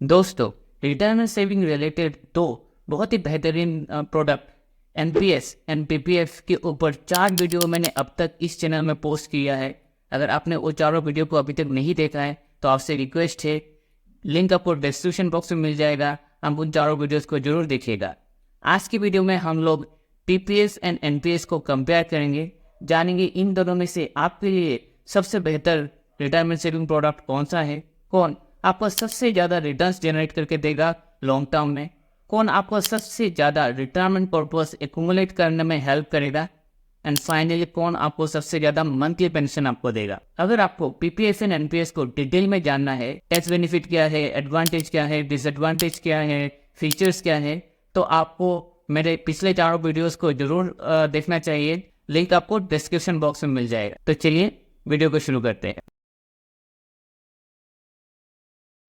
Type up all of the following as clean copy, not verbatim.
दोस्तों, retirement saving related दो बहुत ही बेहतरीन प्रोडक्ट एनपीएस एंड पीपीएफ के ऊपर 4 वीडियो मैंने अब तक इस चैनल में पोस्ट किया है। अगर आपने वो चारों वीडियो को अभी तक नहीं देखा है तो आपसे रिक्वेस्ट है, लिंक आपको डिस्क्रिप्शन बॉक्स में मिल जाएगा। हम उन चारों वीडियोस को जरूर देखिएगा। आज की वीडियो में हम लोग पीपीएस एंड एनपीएस को कंपेयर करेंगे, जानेंगे इन दोनों में से आपके लिए सबसे बेहतर रिटायरमेंट सेविंग प्रोडक्ट कौन सा है, कौन आपको सबसे ज़्यादा रिटर्न्स जनरेट करके देगा लॉन्ग टर्म में, कौन आपको सबसे ज़्यादा रिटायरमेंट पर्पस एक्यूमुलेट करने में हेल्प करेगा, एंड फाइनली कौन आपको सबसे ज़्यादा मंथली पेंशन आपको देगा। अगर आपको पीपीएस एंड एनपीएस को डिटेल में जानना है, टैक्स बेनिफिट क्या है, एडवांटेज क्या है, डिसएडवांटेज क्या है, फीचर्स क्या है, तो आपको मेरे पिछले चारों वीडियोस को जरूर देखना चाहिए। लिंक आपको डिस्क्रिप्शन बॉक्स में मिल जाएगा। तो चलिए वीडियो को शुरू करते हैं।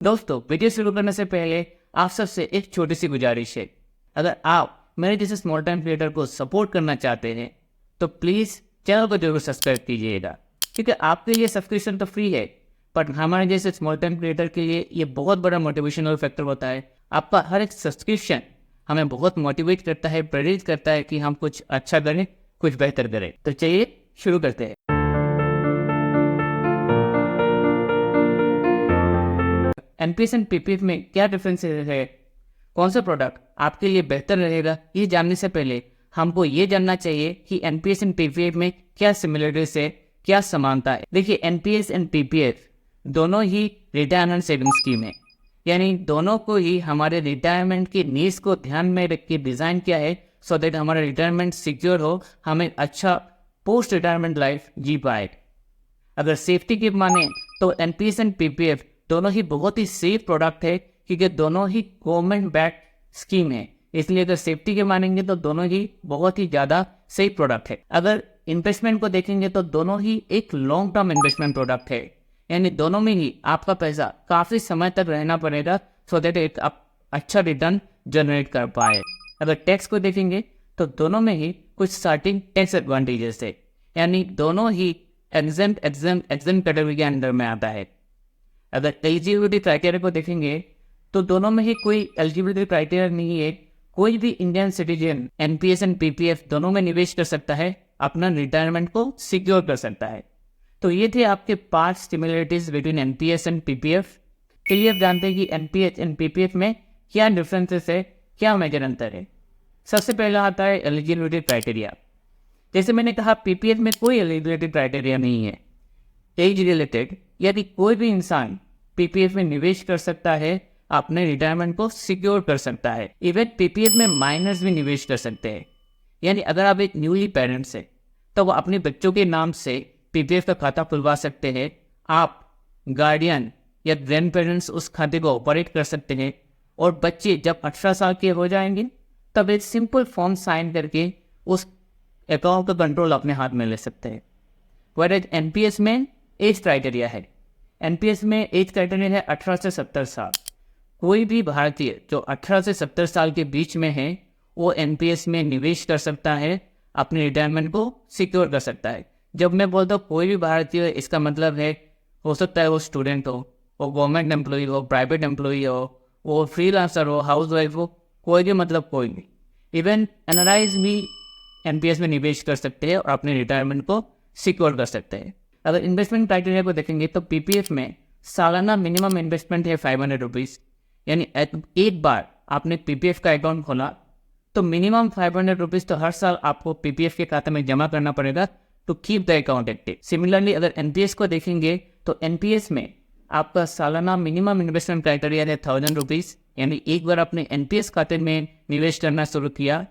दोस्तों, वीडियो शुरू करने से पहले आप सबसे एक छोटी सी गुजारिश है। अगर आप मेरे जैसे स्मॉल टाइम क्रिएटर को सपोर्ट करना चाहते हैं तो प्लीज़ चैनल को जरूर सब्सक्राइब कीजिएगा, क्योंकि आपके लिए सब्सक्रिप्शन तो फ्री है, बट हमारे जैसे स्मॉल टाइम क्रिएटर के लिए ये बहुत बड़ा मोटिवेशनल फैक्टर होता है। आपका हर एक सब्सक्रिप्शन हमें बहुत मोटिवेट करता है, प्रेरित करता है कि हम कुछ अच्छा करें, कुछ बेहतर करें। तो चलिए शुरू करते हैं। एनपीएस एंड पीपीएफ में क्या डिफरेंस है, कौन सा प्रोडक्ट आपके लिए बेहतर रहेगा, ये जानने से पहले हमको ये जानना चाहिए कि एनपीएस एंड पीपीएफ में क्या सिमिलरिटीज है, क्या समानता है। देखिए, एनपीएस एंड पीपीएफ दोनों ही रिटायरमेंट सेविंग स्कीम है, यानी दोनों को ही हमारे रिटायरमेंट की नीड्स को ध्यान में रख के डिज़ाइन किया है, सो दैट हमारा रिटायरमेंट सिक्योर हो, हमें अच्छा पोस्ट रिटायरमेंट लाइफ जी पाए। अगर सेफ्टी की माने तो एनपीएस एंड पीपीएफ दोनों ही बहुत ही सेफ प्रोडक्ट है, क्योंकि दोनों ही गवर्नमेंट बैक्ड स्कीम है। इसलिए अगर सेफ्टी के मानेंगे तो दोनों ही बहुत ही ज़्यादा सेफ प्रोडक्ट है। अगर इन्वेस्टमेंट को देखेंगे तो दोनों ही एक लॉन्ग टर्म इन्वेस्टमेंट प्रोडक्ट है, यानी दोनों में ही आपका पैसा काफ़ी समय तक रहना पड़ेगा, सो दैट एक आप अच्छा रिटर्न जनरेट कर पाए। अगर टैक्स को देखेंगे तो दोनों में ही कुछ स्टार्टिंग टैक्स एडवांटेजेस है, यानी दोनों ही एग्जाम कैटेगरी के अंदर में आता है। अगर एलिजिबिलिटी क्राइटेरिया को देखेंगे तो दोनों में ही कोई एलिजिबिलिटी क्राइटेरिया नहीं है। कोई भी Indian citizen NPS and PPF दोनों में निवेश कर सकता है, अपना रिटायरमेंट को सिक्योर कर सकता है। तो ये थे आपके 5 similarities between NPS and PPF. चलिए अब जानते हैं कि एनपीएस एंड पीपीएफ में क्या डिफरेंसेस है, क्या मेजर अंतर है। सबसे पहला आता है एलिजिबिलिटी क्राइटेरिया। जैसे मैंने कहा, पीपीएफ में कोई एलिजिबिलिटी क्राइटेरिया नहीं है। एज रिलेटेड, यदि कोई भी इंसान पीपीएफ में निवेश कर सकता है, अपने रिटायरमेंट को सिक्योर कर सकता है। इवन पीपीएफ में माइनर्स भी निवेश कर सकते हैं, यानी अगर आप एक न्यूली पेरेंट्स है तो वो अपने बच्चों के नाम से पीपीएफ का खाता खुलवा सकते हैं। आप गार्डियन या ग्रैंड पेरेंट्स उस खाते को ऑपरेट कर सकते हैं, और बच्चे जब 18 साल के हो जाएंगे तब एक सिंपल फॉर्म साइन करके उस अकाउंट का कंट्रोल अपने हाथ में ले सकते हैं। वैसे एनपीएस में एज क्राइटेरिया है। एनपीएस में एज क्राइटेरिया है 18 से 70 साल। कोई भी भारतीय जो 18 से 70 साल के बीच में है वो एनपीएस में निवेश कर सकता है, अपने रिटायरमेंट को सिक्योर कर सकता है। जब मैं बोलता हूँ कोई भी भारतीय, इसका मतलब है हो सकता है वो स्टूडेंट हो, वो गवर्नमेंट एम्प्लॉई हो, प्राइवेट एम्प्लॉई हो, वो फ्रीलांसर हो, हाउस वाइफ हो, कोई भी, मतलब कोई भी। इवन एनआरआईज भी एनपीएस में निवेश कर सकते हैं और अपने रिटायरमेंट को सिक्योर कर सकते हैं। अगर इन्वेस्टमेंट क्राइटेरिया को देखेंगे तो पीपीएफ में सालाना मिनिमम इन्वेस्टमेंट है 500 रुपीज़, यानी एक बार आपने पीपीएफ का अकाउंट खोला तो मिनिमम 500 रुपीज़ तो हर साल आपको पीपीएफ के खाते में जमा करना पड़ेगा to keep the account active. Similarly अगर एनपीएस को देखेंगे तो एनपीएस में आपका सालाना मिनिमम इन्वेस्टमेंट क्राइटेरिया है 1000 रुपीज़, यानी एक बार आपने एनपीएस खाते में निवेश करना शुरू किया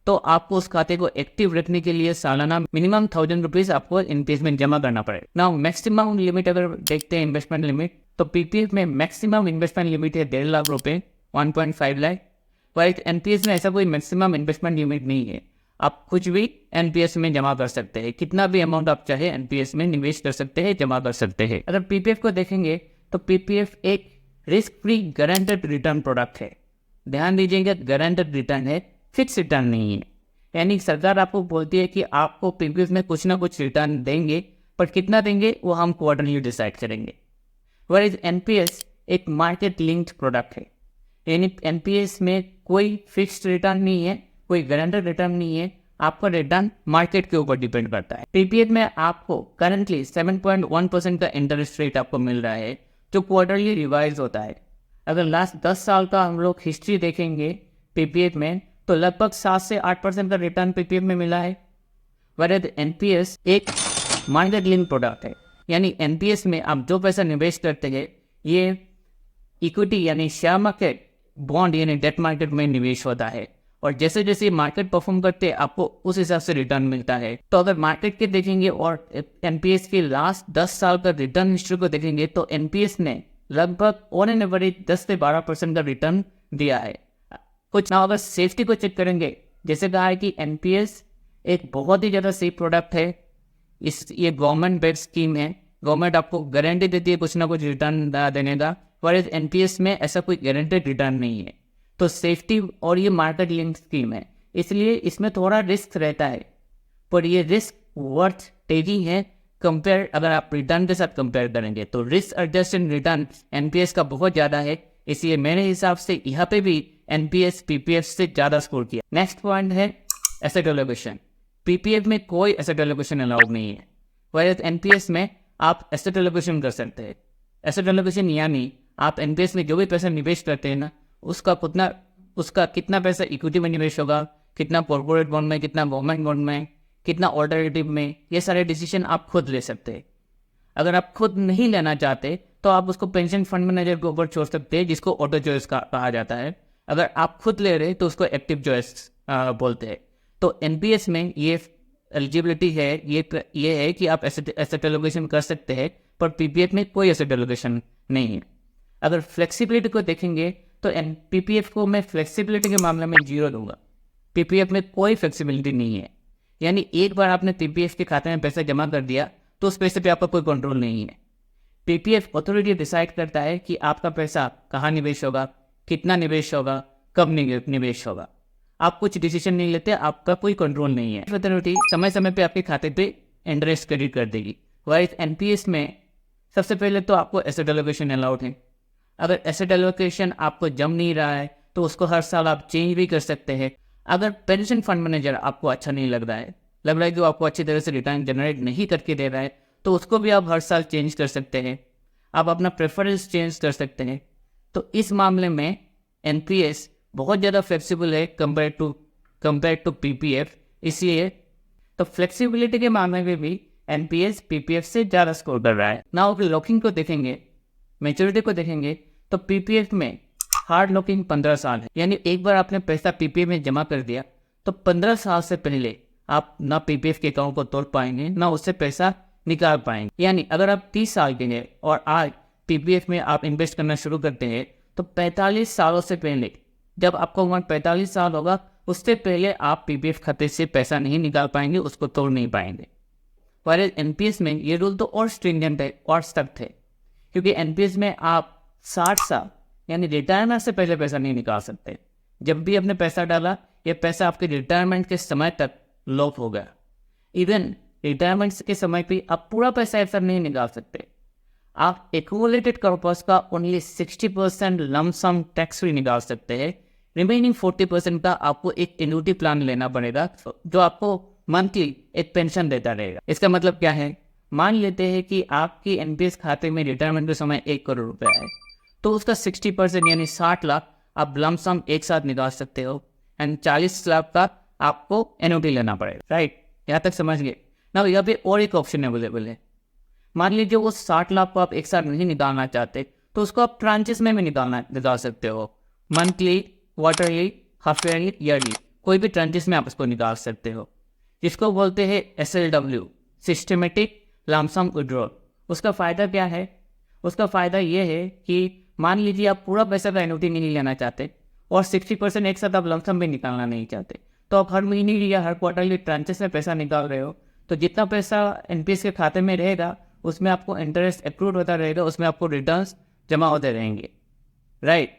तो आपको उस खाते को एक्टिव रखने के लिए सालाना मिनिमम 1000 रुपीज़ आपको एनपीएस में जमा करना पड़ेगा। नाउ मैक्सिमम लिमिट अगर देखते हैं इन्वेस्टमेंट लिमिट, तो पीपीएफ में मैक्सिमम इन्वेस्टमेंट लिमिट है 1.5 लाख रुपए, 1.5 लाख। वाइट एनपीएस में ऐसा कोई मैक्सिमम इन्वेस्टमेंट लिमिट नहीं है। आप कुछ भी एनपीएस में जमा कर सकते हैं, कितना भी अमाउंट आप चाहे एनपीएस में निवेश कर सकते हैं, जमा कर सकते हैं। अगर पीपीएफ को देखेंगे तो पीपीएफ एक risk free guaranteed return product है। ध्यान दीजिएगा, गारंटेड रिटर्न है, फिक्स रिटर्न नहीं है। यानी सरकार आपको बोलती है कि आपको पीपीएफ में कुछ ना कुछ रिटर्न देंगे, पर कितना देंगे वो हम क्वार्टरली डिसाइड करेंगे। वैसे एनपीएस एक मार्केट लिंक्ड प्रोडक्ट है, यानी एनपीएस में कोई फिक्स्ड रिटर्न नहीं है, कोई गारंटेड रिटर्न नहीं है, आपका रिटर्न मार्केट के ऊपर डिपेंड करता है। पीपीएफ में आपको करंटली 7.1% का इंटरेस्ट रेट आपको मिल रहा है, जो क्वार्टरली रिवाइज होता है। अगर लास्ट 10 साल का हम लोग हिस्ट्री देखेंगे पीपीएफ में, तो लगभग 7 से 8% का रिटर्न पीपीएफ में मिला है। वैसे एनपीएस एक मार्केट लिंक प्रोडक्ट है, यानी एनपीएस में आप जो पैसा निवेश करते हैं ये इक्विटी यानी शेयर मार्केट, बॉन्ड यानी डेट मार्केट में निवेश होता है, और जैसे जैसे मार्केट परफॉर्म करते हैं आपको उस हिसाब से रिटर्न मिलता है। तो अगर मार्केट के देखेंगे और एनपीएस की लास्ट 10 साल का रिटर्न हिस्ट्री को देखेंगे तो एनपीएस ने लगभग ऑन एन एवरेज 10 से 12% का रिटर्न दिया है। कुछ ना, अगर सेफ्टी को चेक करेंगे, जैसे कहा है कि एनपीएस एक बहुत ही ज़्यादा सेफ प्रोडक्ट है, ये गवर्नमेंट बेस्ड स्कीम है, गवर्नमेंट आपको गारंटी देती है कुछ ना कुछ रिटर्न देने का, पर एनपीएस में ऐसा कोई गारंटेड रिटर्न नहीं है। तो सेफ्टी, और ये मार्केट लिंक स्कीम है, इसलिए इसमें थोड़ा रिस्क रहता है, पर ये रिस्क वर्थ टेकिंग है कंपेयर, अगर आप रिटर्न के साथ कंपेयर करेंगे तो रिस्क एडजस्टेड रिटर्न एनपीएस का बहुत ज़्यादा है, इसलिए मेरे हिसाब से यहाँ पे भी एनपीएस पीपीएफ से ज़्यादा स्कोर किया। नेक्स्ट पॉइंट है एसेट एलोकेशन। पीपीएफ में कोई एसेट एलोकेशन अलाउड नहीं है, वह एनपीएस में आप एसेट एलोकेशन कर सकते हैं। एसेट एलोकेशन यानी आप एनपीएस में जो भी पैसा निवेश करते हैं ना, उसका कितना पैसा इक्विटी में निवेश होगा, कितना कॉर्पोरेट बॉन्ड में, कितना गवर्नमेंट बॉन्ड में, कितना ऑल्टरनेटिव में, ये सारे डिसीजन आप खुद ले सकते हैं। अगर आप खुद नहीं लेना चाहते तो आप उसको पेंशन फंड मैनेजर के ऊपर छोड़ सकते हैं, जिसको ऑटो चॉइस कहा जाता है। अगर आप खुद ले रहे तो उसको एक्टिव चॉइस बोलते हैं। तो एनपीएस में ये एलिजिबिलिटी है, ये है कि आप एसेट एलोकेशन कर सकते हैं, पर पीपीएफ में कोई एसेट एलोकेशन नहीं है। अगर फ्लेक्सिबिलिटी को देखेंगे तो पीपीएफ को मैं फ्लेक्सिबिलिटी के मामले में 0 दूंगा। पीपीएफ में कोई फ्लेक्सिबिलिटी नहीं है, यानी एक बार आपने पीपीएफ के खाते में पैसा जमा कर दिया तो उस पैसे पे आपका कोई कंट्रोल नहीं है। पीपीएफ अथॉरिटी डिसाइड करता है कि आपका पैसा कहाँ निवेश होगा, कितना निवेश होगा, कब निवेश होगा। आप कुछ डिसीजन नहीं लेते, आपका कोई कंट्रोल नहीं है। अथॉरिटी समय समय पे आपके खाते पे इंटरेस्ट क्रेडिट कर देगी। वाइस एनपीएस में सबसे पहले तो आपको एसेट एलोकेशन अलाउड है। अगर एसेट एलोकेशन आपको जम नहीं रहा है तो उसको हर साल आप चेंज भी कर सकते हैं। अगर पेंशन फंड मैनेजर आपको अच्छा नहीं लग रहा है कि वो आपको अच्छी तरह से रिटर्न जनरेट नहीं करके दे रहा है, तो उसको भी आप हर साल चेंज कर सकते हैं। आप अपना प्रेफरेंस चेंज कर सकते हैं। तो इस मामले में एनपीएस बहुत ज़्यादा फ्लेक्सिबल है कंपेयर टू पीपीएफ, इसलिए तो फ्लेक्सिबिलिटी के मामले में भी एनपीएस पीपीएफ से ज़्यादा स्कोर कर रहा है। ना अगर लॉकिंग को देखेंगे, मैच्योरिटी को देखेंगे, तो पीपीएफ में हार्ड लॉकिंग 15 साल है, यानी एक बार आपने पैसा पीपीएफ में जमा कर दिया तो 15 साल से पहले आप ना पीपीएफ के अकाउंट को तोड़ पाएंगे ना उससे पैसा निकाल पाएंगे। यानी अगर आप 30 साल के हैं और आज पीपीएफ में आप इन्वेस्ट करना शुरू करते हैं तो 45 सालों से पहले, जब आपका उम्र 45 साल होगा, उससे पहले आप पीपीएफ खाते से पैसा नहीं निकाल पाएंगे, उसको तोड़ नहीं पाएंगे। पर एनपीएस में ये रूल तो और स्ट्रिंजेंट है और सख्त है, क्योंकि एनपीएस में आप 60 साल यानी रिटायरमेंट से पहले पैसा नहीं निकाल सकते। जब भी आपने पैसा डाला, ये पैसा आपके रिटायरमेंट के समय तक लॉक हो गया। इवन रिटायरमेंट के समय पे आप पूरा पैसा ऐसा नहीं निकाल सकते। आप एक्यूमुलेटेड कॉर्पस का ओनली 60% लम सम टैक्स फ्री निकाल सकते हैं। रिमेनिंग 40% का आपको एक एन्युटी प्लान लेना पड़ेगा, जो आपको मंथली एक पेंशन देता रहेगा। इसका मतलब क्या है? मान लेते हैं कि आपकी एनपीएस खाते में रिटायरमेंट के समय 1 करोड़ रुपया है, तो उसका 60% यानी 60 लाख आप लम सम एक साथ निकाल सकते हो, एंड 40 लाख का आपको एन्युटी लेना पड़ेगा। राइट, यहाँ तक समझ गए ना? यहाँ पे और एक ऑप्शन अवेलेबल है। मान लीजिए वो 60 लाख को आप एक साथ नहीं निकालना चाहते, तो उसको आप ट्रांचेस में भी निकाल सकते हो। Monthly, quarterly, half yearly, yearly, कोई भी ट्रांचेस में आप उसको निकाल सकते हो, जिसको बोलते हैं SLW, सिस्टमेटिक लमसम विड्रॉल। उसका फ़ायदा क्या है? उसका फ़ायदा ये है कि मान लीजिए आप पूरा पैसा का एन्युटी नहीं लेना चाहते और 60% एक साथ आप लमसम भी निकालना नहीं चाहते, तो आप हर महीने या हर क्वार्टरली ट्रांचेस में पैसा निकाल रहे हो, तो जितना पैसा एनपीएस के खाते में रहेगा उसमें आपको इंटरेस्ट एक्रूड होता रहेगा, उसमें आपको रिटर्न्स जमा होते रहेंगे। राइट,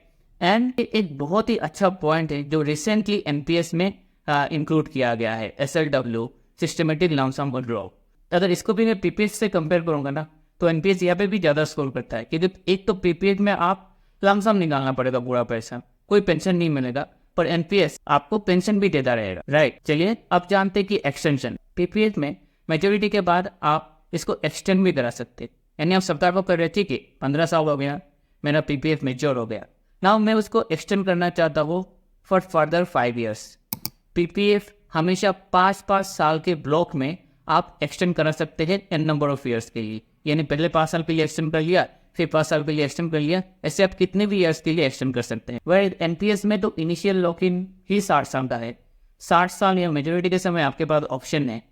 एंड एक बहुत ही अच्छा पॉइंट है जो रिसेंटली एनपीएस में इंक्लूड किया गया है, SLW, सिस्टमेटिक लमसम विड्रॉल। अगर इसको भी मैं पीपीएफ से कंपेयर करूंगा ना, तो एनपीएस यहाँ पे भी ज़्यादा स्कोर करता है, क्योंकि एक तो पीपीएफ में आप लमसम निकालना पड़ेगा पूरा पैसा, कोई पेंशन नहीं मिलेगा, पर एनपीएस आपको पेंशन भी देता रहेगा, राइट। चलिए अब जानते हैं कि एक्सटेंशन। पीपीएफ में मैच्योरिटी के बाद आप इसको एक्सटेंड भी करा सकते हैं, यानी आप सरकार को कर रहे थे कि 15 साल हो गया, मेरा पीपीएफ मैच्योर हो गया, नाउ मैं उसको एक्सटेंड करना चाहता हूँ फॉर फर्दर 5 ईयर्स। पीपीएफ हमेशा 5-5 साल के ब्लॉक में आप एक्सटेंड करा सकते हैं एन नंबर ऑफ ईयर्स के लिए, यानी पहले 5 साल के लिए एक्सटेंड कर लिया, फिर 5 साल के लिए एक्सटेंड कर लिया, ऐसे आप कितने भी ईयर्स के लिए एक्सटेंड कर सकते हैं। वह एनपीएस में तो इनिशियल लॉक इन ही 60 साल का है, 60 साल या मेजोरिटी के समय आपके पास ऑप्शन है,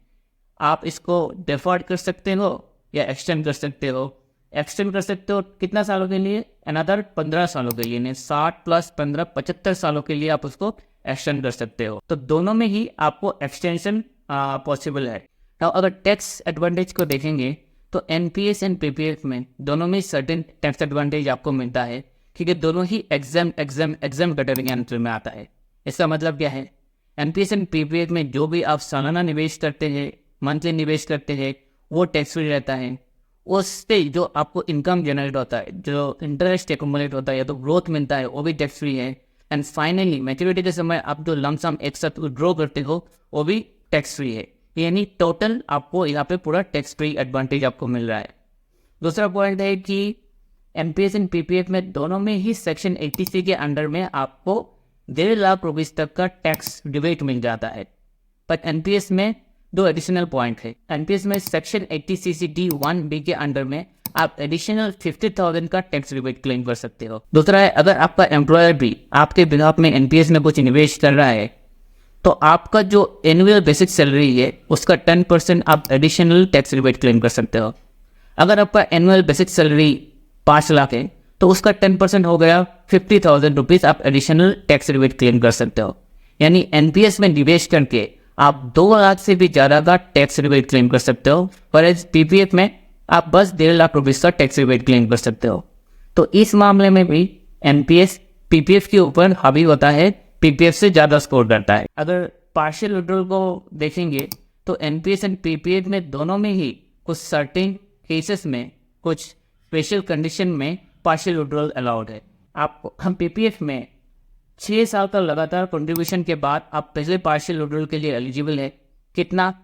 आप इसको डिफर्ड कर सकते हो या एक्सटेंड कर सकते हो। एक्सटेंड कर सकते हो कितना सालों के लिए, अनदर 15 सालों के लिए, यानी 60 + 15 75 सालों के लिए आप उसको एक्सटेंड कर सकते हो। तो दोनों में ही आपको एक्सटेंशन पॉसिबल है। तो अगर टैक्स एडवांटेज को देखेंगे तो एनपीएस एंड पीपीएफ में दोनों में सर्टेन टैक्स एडवांटेज आपको मिलता है, क्योंकि दोनों ही एग्जाम कैटेगरी के अंतर्गत में आता है। इसका मतलब क्या है, एनपीएस एंड पीपीएफ में जो भी आप सालाना निवेश करते हैं, मंथली निवेश करते हैं, वो टैक्स फ्री रहता है। उससे जो आपको इनकम जनरेट होता है, जो इंटरेस्ट एक्यूमुलेट होता है या तो ग्रोथ मिलता है, वो भी टैक्स फ्री है। एंड फाइनली मैच्योरिटी के समय आप जो लमसम एक साथ विड्रॉ करते हो वो भी टैक्स फ्री है, यानी टोटल आपको यहाँ पे पूरा टैक्स फ्री एडवांटेज आपको मिल रहा है। दूसरा पॉइंट है कि एनपीएस एंड पीपीएफ में दोनों में ही सेक्शन 80C के अंडर में आपको 1.5 लाख रुपये तक का टैक्स रिबेट मिल जाता है। पर एनपीएस में 2 एडिशनल पॉइंट है। एनपीएस में सेक्शन 80CC(d)(1)(b) के अंडर में आप एडिशनल 50,000 का टैक्स रिबेट क्लेम कर सकते हो। दूसरा है, अगर आपका एम्प्लॉयर भी आपके बिहाफ में एनपीएस में कुछ निवेश कर रहा है तो आपका जो एनुअल बेसिक सैलरी है उसका 10% आप एडिशनल टैक्स रिबेट क्लेम कर सकते हो। अगर आपका एनुअल बेसिक सैलरी 5 लाख है तो उसका 10% हो गया 50,000 रुपीज़ आप एडिशनल टैक्स रिबेट क्लेम कर सकते हो। यानी एनपीएस में निवेश करके आप 2 लाख से भी ज़्यादा का टैक्स रिबेट क्लेम कर सकते हो, पर पीपीएफ में आप बस 1.5 लाख रुपये का टैक्स रिबेट क्लेम कर सकते हो। तो इस मामले में भी एनपीएस पीपीएफ के ऊपर हावी होता है, पीपीएफ से ज़्यादा स्कोर करता है। अगर पार्शियल विड्रॉल को देखेंगे तो एनपीएस एंड पीपीएफ में दोनों में ही कुछ सर्टेन केसेस में, कुछ स्पेशल कंडीशन में पार्शियल विड्रॉल अलाउड है। आप हम पीपीएफ में 6 साल का लगातार कंट्रीब्यूशन के बाद आप पहले पार्शियल विड्रॉल के लिए एलिजिबल है। कितना,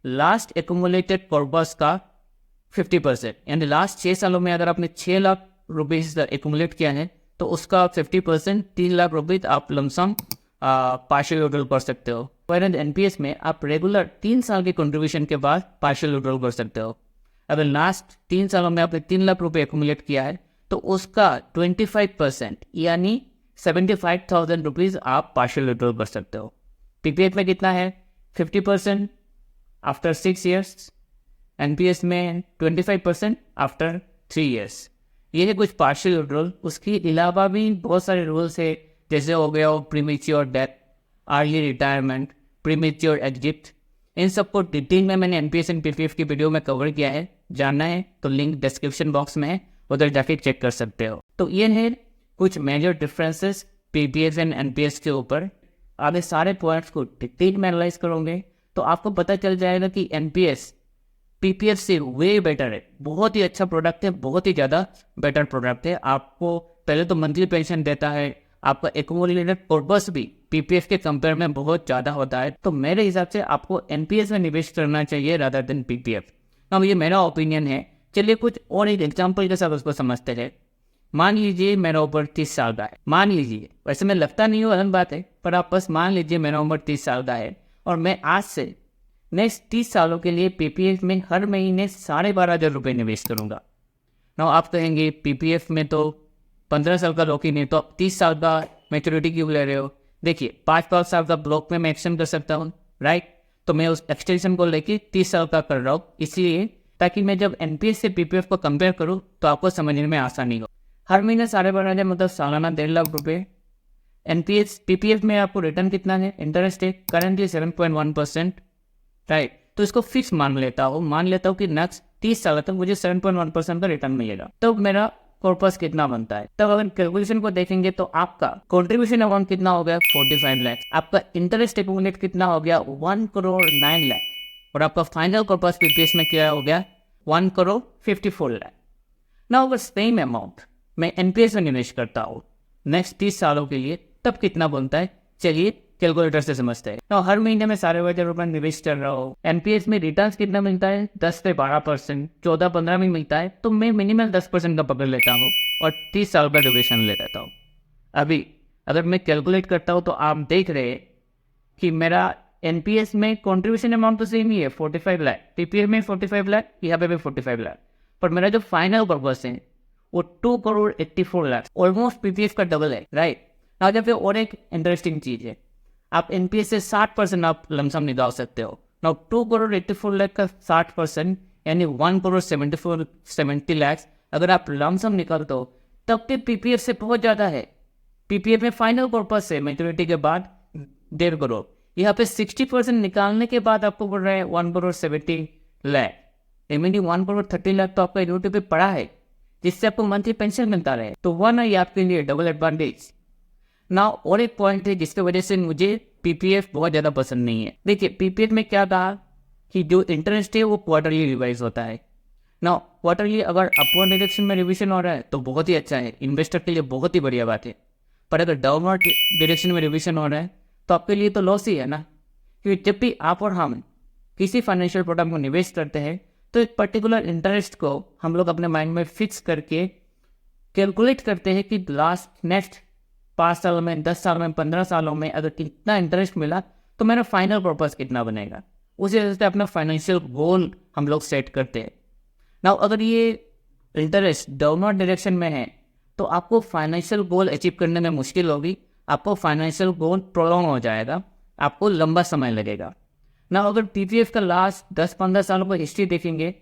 लास्ट एक्यूमुलेटेड कॉर्पस का 50%, यानी लास्ट 6 सालों में अगर आपने 6 लाख रुपीज़ एक्यूमुलेट किया है तो उसका 50% 3 लाख रुपये आप लमसम पार्शियल विड्रॉल कर सकते हो। पर एनपीएस में आप रेगुलर 3 साल के कंट्रीब्यूशन के बाद पार्शियल विड्रॉल कर सकते हो। अगर लास्ट 3 सालों में आपने 3 लाख रुपये एक्यूमुलेट किया है तो उसका 25% यानी 75,000 रुपीज़ आप पार्शियल विड्रॉल कर सकते हो। पीपीएफ में कितना है, 50% आफ्टर 6 ईयर्स, एनपीएस में 25% आफ्टर 3 ईयर्स। ये है कुछ पार्शियल विड्रॉल। उसके अलावा भी बहुत सारे रूल्स है, जैसे हो गया वो premature death, early retirement, premature exit. इन सबको डिटेल में मैंने एनपीएस एंड पीपीएफ की वीडियो में कवर किया है। जानना है तो लिंक डिस्क्रिप्शन बॉक्स में है, उधर जाके चेक कर सकते हो। तो ये है कुछ major differences PPF and NPS के ऊपर। आगे सारे पॉइंट्स को डिटेल में एनालाइज करोगे तो आपको पता चल जाएगा कि एनपीएस पीपीएफ से वे बेटर है, बहुत ही अच्छा प्रोडक्ट है, बहुत ही ज़्यादा बेटर प्रोडक्ट है। आपको पहले तो मंथली पेंशन देता है, आपका एक्यूमुलेटेड कॉर्पस भी पीपीएफ के कंपेयर में बहुत ज़्यादा होता है। तो मेरे हिसाब से आपको एनपीएस में निवेश करना चाहिए रादर देन पीपीएफ। अब ये मेरा ओपिनियन है। चलिए कुछ और एक एग्जाम्पल के साथ उसको समझते हैं। मान लीजिए मेरा उम्र 30 साल का है, मान लीजिए, वैसे मैं लगता नहीं हूँ, अलग बात है, पर आप बस मान लीजिए मेरा उम्र 30 साल का है और मैं आज से नेक्स्ट 30 सालों के लिए पीपीएफ में हर महीने 12,500 रुपये निवेश करूँगा। ना आप कहेंगे पीपीएफ में तो 15 साल का लॉक इन है, तो आप 30 साल का मैच्योरिटी क्यों ले रहे हो? देखिए 5-5 साल का ब्लॉक में मैं एक्सटेंड कर सकता हूँ, राइट। तो मैं उस एक्सटेंशन को लेके 30 साल का कर रहा हूँ, इसलिए ताकि मैं जब एनपीएस से पीपीएफ को कंपेयर करूँ तो आपको समझने में आसानी हो। हर महीने 12,500 मतलब सालाना 1.5 लाख रुपये। एनपीएस पीपीएफ में आपको रिटर्न कितना है, इंटरेस्ट है करेंटली 7.1%, राइट। तो इसको फिक्स मान लेता हूँ कि नेक्स्ट 30 साल तक मुझे 7.1% का रिटर्न मिलेगा। तो मेरा कॉर्पस कितना बनता है? तब अगर कैलकुलेशन को देखेंगे तो आपका कंट्रीब्यूशन अमाउंट कितना हो गया, 45 लाख। आपका इंटरेस्ट एक्यूमुलेट कितना हो गया, 1,09,00,000। और आपका फाइनल कॉर्पस पीपीएफ में क्या हो गया, 1,54,00,000। ना अगर सेम अमाउंट मैं एनपीएस में निवेश करता हूँ नेक्स्ट 30 सालों के लिए, तब कितना बनता है, चलिए कैलकुलेटर से समझते हैं। तो हर महीने में 12,500 रुपये निवेश कर रहा हूँ, एनपीएस में रिटर्न कितना मिलता है, 10 से 12%, 14-15 में मिलता है, तो मैं मिनिमम 10% का पकड़ लेता हूँ और 30 साल का ड्यूरेशन ले लेता हूँ। अभी अगर मैं कैलकुलेट करता हूँ तो आप देख रहे हैं कि मेरा एनपीएस में कॉन्ट्रीब्यूशन अमाउंट तो सेम ही है 45 लाख, पीपीएफ में 45 लाख, यहाँ पे भी 45 लाख, पर मेरा जो फाइनल पर्पस है वो 2,84,00,000, ऑलमोस्ट पीपीएफ का डबल है, राइट। ना जब और एक इंटरेस्टिंग चीज़ है, आप एनपीएस से 60% आप लमसम निकाल सकते हो। ना 2,84,00,000 का 60% यानी 1,70,00,000 अगर आप लमसम निकालते हो तब भी पीपीएफ से बहुत ज़्यादा है। पीपीएफ में फाइनल पर्पस है मेच्योरिटी के बाद 1.5 करोड़, यहाँ पे 60% निकालने के बाद आपको पड़ रहा है 1,70,00,000, मीनिंग 1,30,00,000 तो आपका एन्युटी पे पड़ा है, जिससे आपको मंथली पेंशन मिलता रहे। तो वन है आपके लिए डबल एडवांटेज। ना और एक पॉइंट है जिसकी वजह से मुझे पीपीएफ बहुत ज़्यादा पसंद नहीं है। देखिए पीपीएफ में क्या कहा कि जो इंटरेस्ट है वो क्वार्टरली रिवाइज होता है। ना क्वार्टरली अगर अपवर्ड डायरेक्शन में रिविजन हो रहा है तो बहुत ही अच्छा है, इन्वेस्टर के लिए बहुत ही बढ़िया बात है, पर अगर डाउनवर्ड डायरेक्शन में रिविजन हो रहा है तो आपके लिए तो लॉस ही है ना। क्योंकि जब भी आप और हम किसी फाइनेंशियल प्रोडक्ट में निवेश करते हैं तो एक पर्टिकुलर इंटरेस्ट को हम लोग अपने माइंड में फिक्स करके कैलकुलेट करते हैं कि नेक्स्ट 5 साल में, 10 साल में, 15 सालों में अगर कितना इंटरेस्ट मिला तो मेरा फाइनल पर्पस कितना बनेगा, उसी वजह से अपना फाइनेंशियल गोल हम लोग सेट करते हैं। ना अगर ये इंटरेस्ट डाउनवर्ड डायरेक्शन में है तो आपको फाइनेंशियल गोल अचीव करने में मुश्किल होगी, आपको फाइनेंशियल गोल प्रोलॉन्ग हो जाएगा, आपको लंबा समय लगेगा। ना अगर पीपीएफ का लास्ट 10-15 सालों का हिस्ट्री देखेंगे,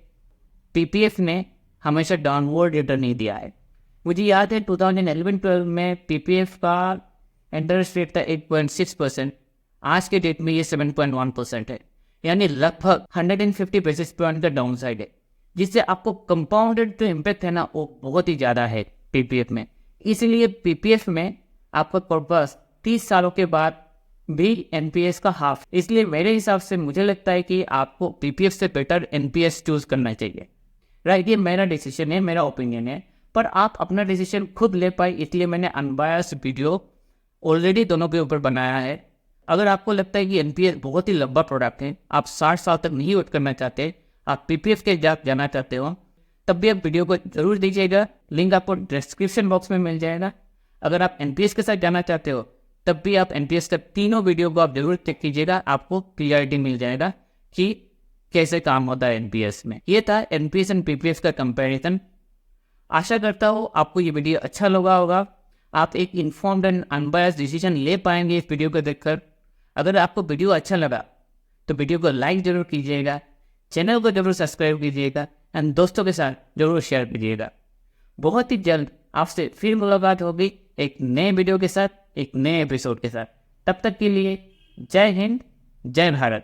पीपीएफ ने हमेशा डाउनवर्ड रिटर्न नहीं दिया है। मुझे याद है 2011-12 में पीपीएफ का इंटरेस्ट रेट था 8.6%, आज के डेट में ये 7.1% है, यानी लगभग 150 बेसिस पॉइंट का डाउन साइड है, जिससे आपको कंपाउंडेड जो इम्पैक्ट है ना वो बहुत ही ज़्यादा है पीपीएफ में। इसलिए पीपीएफ में आपका पर्पस 30 सालों के बाद भी एनपीएस का हाफ, इसलिए मेरे हिसाब से मुझे लगता है कि आपको पीपीएफ से बेटर एनपीएस चूज करना चाहिए, राइट। ये मेरा डिसीजन है, मेरा ओपिनियन है, पर आप अपना डिसीजन खुद ले पाए, इसलिए मैंने अनबायस वीडियो ऑलरेडी दोनों के ऊपर बनाया है। अगर आपको लगता है कि एनपीएस बहुत ही लंबा प्रोडक्ट है, आप 60 साल तक नहीं वेट करना चाहते, आप पीपीएफ के जाना चाहते हो, तब भी आप वीडियो को जरूर दीजिएगा, लिंक आपको डिस्क्रिप्शन बॉक्स में मिल जाएगा। अगर आप एनपीएस के साथ जाना चाहते हो तब भी आप एनपीएस के तीनों वीडियो को आप जरूर चेक कीजिएगा, आपको क्लियरिटी मिल जाएगा कि कैसे काम होता है एनपीएस में। ये था एनपीएस एंड पीपीएफ का कंपैरिजन। आशा करता हूँ आपको ये वीडियो अच्छा लगा होगा, आप एक इन्फॉर्म्ड एंड अनबायस्ड डिसीजन ले पाएंगे इस वीडियो को देखकर। अगर आपको वीडियो अच्छा लगा तो वीडियो को लाइक जरूर कीजिएगा, चैनल को जरूर सब्सक्राइब कीजिएगा एंड दोस्तों के साथ जरूर शेयर कीजिएगा। बहुत ही जल्द आपसे फिर मुलाकात होगी एक नए वीडियो के साथ, एक नए एपिसोड के साथ। तब तक के लिए जय हिंद, जय भारत।